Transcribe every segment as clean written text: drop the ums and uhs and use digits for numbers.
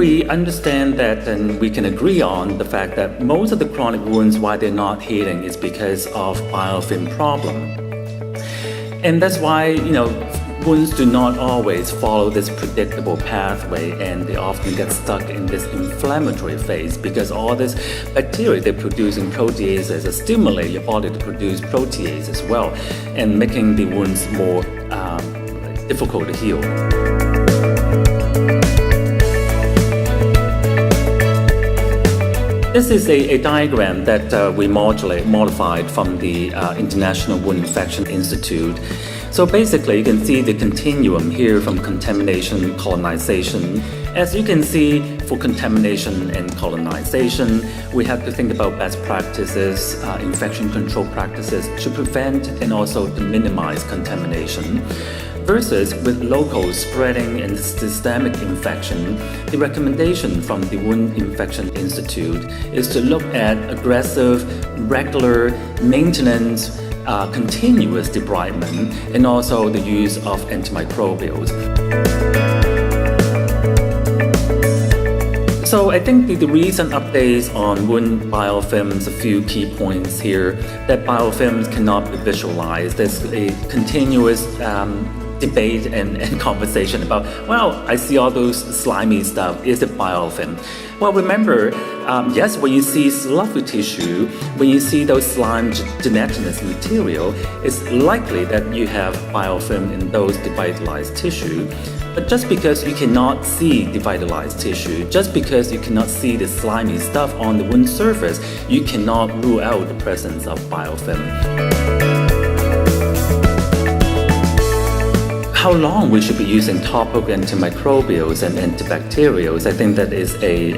we understand that and we can agree on the fact that most of the chronic wounds, why they're not healing, is because of biofilm problem. And that's why, wounds do not always follow this predictable pathway, and they often get stuck in this inflammatory phase because all this bacteria they're producing proteases stimulate your body to produce protease as well, and making the wounds more difficult to heal. This is a diagram that we modified from the International Wound Infection Institute. So basically, you can see the continuum here from contamination, colonization. As you can see, for contamination and colonization, we have to think about best practices, infection control practices to prevent and also to minimize contamination. Versus with local spreading and systemic infection, the recommendation from the Wound Infection Institute is to look at aggressive, regular maintenance, continuous debridement, and also the use of antimicrobials. So I think the recent updates on wound biofilms, a few key points here, that biofilms cannot be visualized. There's a continuous debate and conversation about, I see all those slimy stuff, is it biofilm? Well, remember, yes, when you see fluffy tissue, when you see those slime gelatinous material, it's likely that you have biofilm in those devitalized tissue. But just because you cannot see devitalized tissue, just because you cannot see the slimy stuff on the wound surface, you cannot rule out the presence of biofilm. How long we should be using topical antimicrobials and antibacterials, I think that is a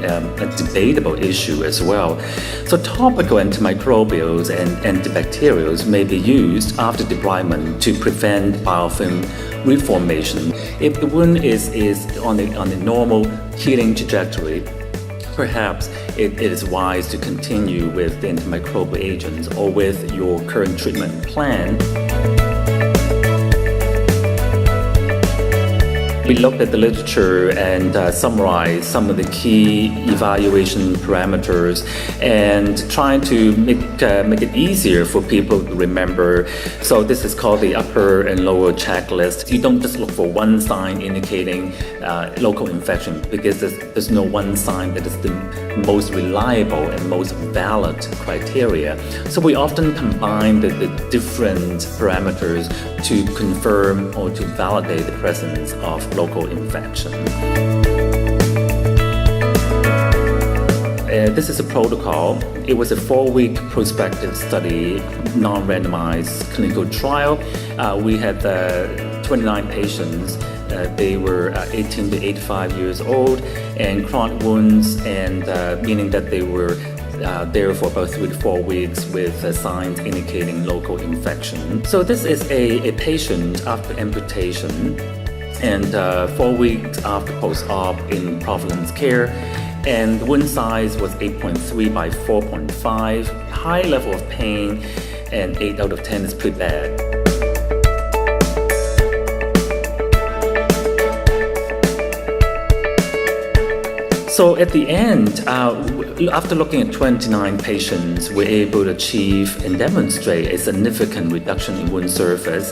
debatable issue as well. So topical antimicrobials and antibacterials may be used after debridement to prevent biofilm reformation. If the wound is on a normal healing trajectory, perhaps it is wise to continue with the antimicrobial agents or with your current treatment plan. We looked at the literature and summarized some of the key evaluation parameters and trying to make it easier for people to remember. So this is called the upper and lower checklist. You don't just look for one sign indicating local infection, because there's no one sign that is the most reliable and most valid criteria. So we often combine the different parameters to confirm or to validate the presence of local infection. This is a protocol. It was a 4-week prospective study, non-randomized clinical trial. We had 29 patients. They were 18 to 85 years old and chronic wounds, and meaning that they were there for about 3 to 4 weeks with signs indicating local infection. So this is a patient after amputation and 4 weeks after post-op in Providence Care, and the wound size was 8.3 by 4.5, high level of pain, and 8 out of 10 is pretty bad. So at the end, after looking at 29 patients, we're able to achieve and demonstrate a significant reduction in wound surface.